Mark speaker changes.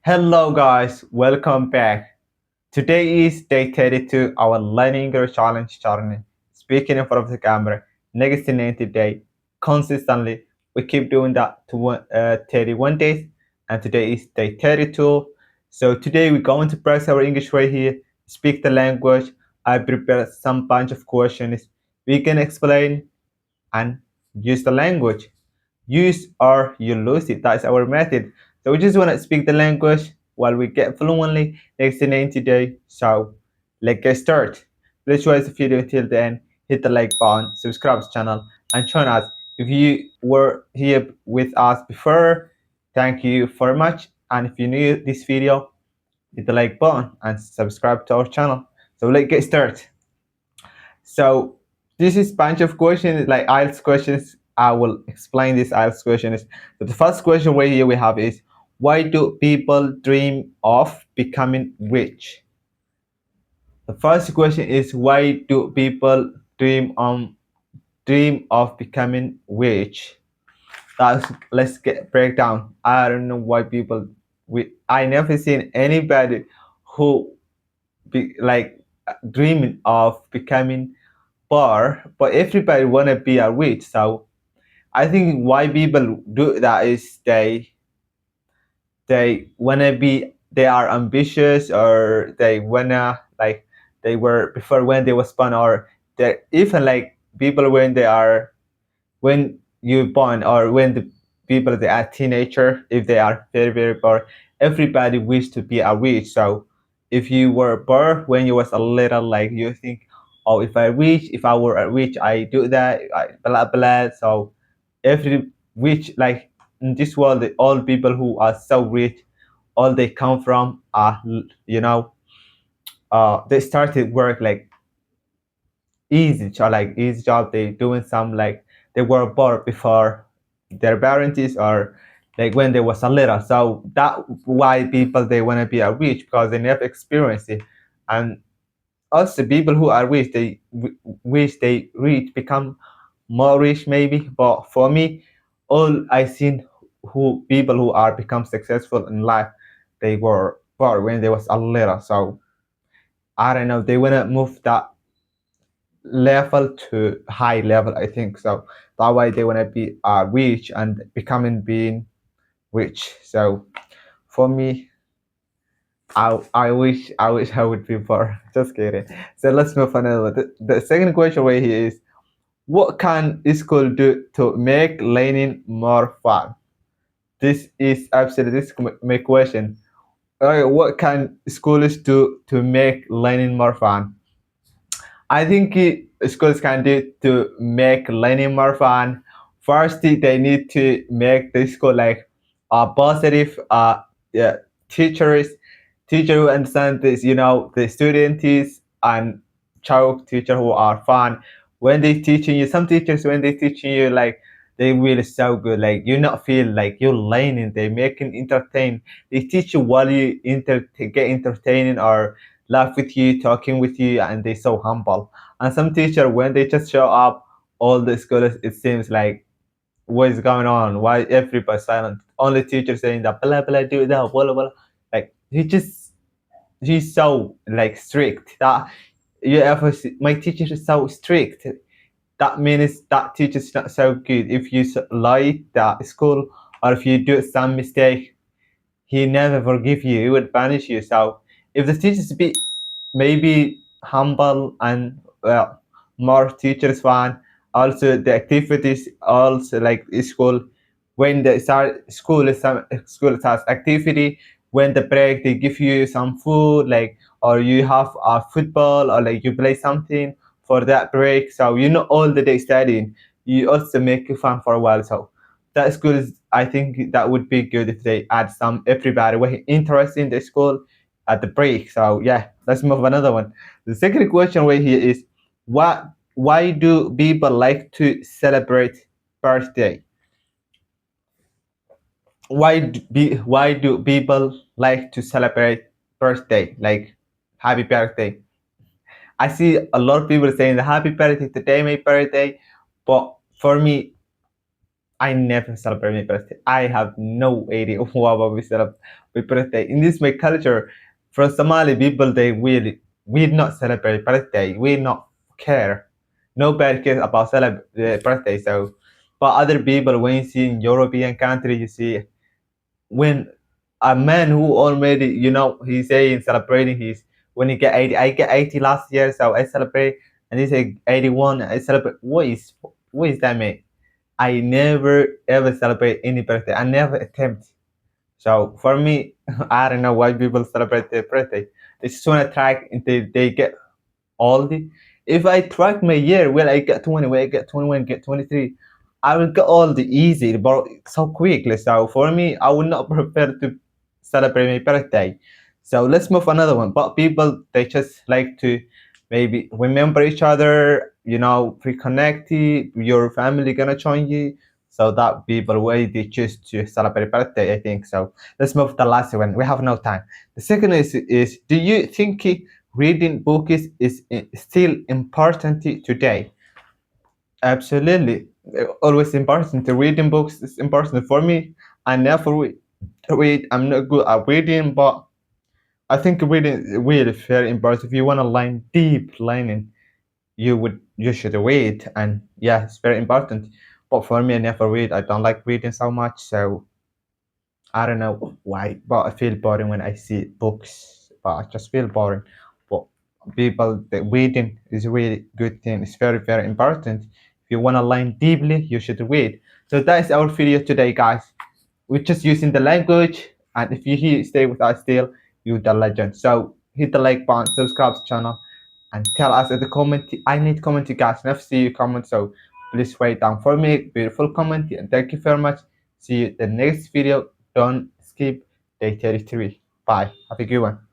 Speaker 1: Hello guys, welcome back. Today is day 32 our learning English challenge journey. Speaking in front of the camera, next 90 day, consistently. We keep doing that to 31 days, and today is day 32. So today we're going to practice our English right here, speak the language. I prepared some bunch of questions. We can explain and use the language. Use or you lose it. That's our method. So we just want to speak the language while we get fluently next 90 days. So let's get started. Please watch the video until the end. Hit the like button, subscribe to the channel, and join us. If you were here with us before, thank you very much. And if you new this video, hit the like button and subscribe to our channel. So let's get started. So this is bunch of questions like IELTS questions. I will explain this IELTS questions. So the first question right here we have is, why do people dream of becoming rich? The first question is, why do people dream of becoming rich? Let's get breakdown. I don't know why people I never seen anybody who be like dreaming of becoming poor, but everybody wanna be a rich. So I think why people do that is they wanna be they are ambitious, or they wanna like they were before when they was born, or they even like people when they are when you born, or when the people they are teenager, if they are very poor, everybody wish to be a rich. So if you were poor when you was a little, like you think, oh, if I were a rich, I do that, blah blah. So every rich, like in this world, all people who are so rich, all they come from are, they started work like easy job. They doing some like they were born before their parents, or like when they was a little. So that why people they want to be a rich, because they never experienced it. And also people who are rich, they wish they rich become more rich maybe. But for me, all I seen who people who are become successful in life, they were poor when they was a little. So I don't know, they want to move that level to high level, I think. So that way they want to be rich and becoming being rich. So for me, I wish I would be poor. Just kidding. So let's move on. The second question right here is, what can school do to make learning more fun? This is absolutely this is my question. What can schools do to make learning more fun? I think schools can do to make learning more fun. First, they need to make the school like a positive yeah, teachers, teacher who understand this, the student is, and child teacher who are fun. When they teaching you, some teachers when they teaching you, like they really so good, like you not feel like you're learning. They making entertain. They teach you while you get entertaining, or laugh with you, talking with you, and they so humble. And some teacher when they just show up, all the scholars, it seems like, what is going on? Why everybody silent? Only teacher saying that blah blah do that blah blah. Like he's so like strict that you ever see, my teacher is so strict. That means that teacher is not so good. If you lie at school, or if you do some mistake, he never forgive you. He would punish you. So if the teachers be maybe humble and more teachers fun, also the activities also like school, when the start school is some school starts activity, when the break they give you some food, like, or you have a football, or like you play something for that break. So all the day studying, you also make it fun for a while. So that school is, I think that would be good if they add some everybody with interest in the school at the break. So yeah, let's move another one. The second question right here is, what why do people like to celebrate birthday? Why do people like to celebrate birthday, like happy birthday? I see a lot of people saying the happy birthday today, my birthday, but for me, I never celebrate my birthday. I have no idea what we celebrate my birthday. In this my culture, for Somali people, they really we not celebrate birthday. We not care. Nobody cares about celebrate birthday. So, but other people, when you see in European country, you see when a man who already he's saying celebrating his when he get 80. I get 80 last year, so I celebrate, and he say 81. I celebrate. What is that mean? I never ever celebrate any birthday. I never attempt. So for me, I don't know why people celebrate their birthday. They just want to track until they get old. If I track my year, well, I get 20, when I get 21, get 23, I will get old easy, but so quickly. So for me, I would not prefer to celebrate my birthday. So let's move another one. But people, they just like to maybe remember each other, reconnect. Your family gonna join you. So that people way they choose to celebrate birthday, I think. So let's move to the last one. We have no time. The second is do you think reading books is still important today? Absolutely. Always important. Reading books is important for me. I never read. I'm not good at reading, but I think reading is really very important. If you want to learn deep learning, you should read, and yeah, it's very important. But for me, I never read. I don't like reading so much, so I don't know why, but I feel boring when I see books. But I just feel boring. But people, the reading is a really good thing. It's very, very important. If you want to learn deeply, you should read. So that is our video today, guys. We're just using the language, and if you here stay with us still, you're the legend. So hit the like button, subscribe to the channel, and tell us in the comment. I need comment, you guys. Never see you comment, so please write down for me beautiful comment, and thank you very much. See you in the next video. Don't skip day 33. Bye. Have a good one.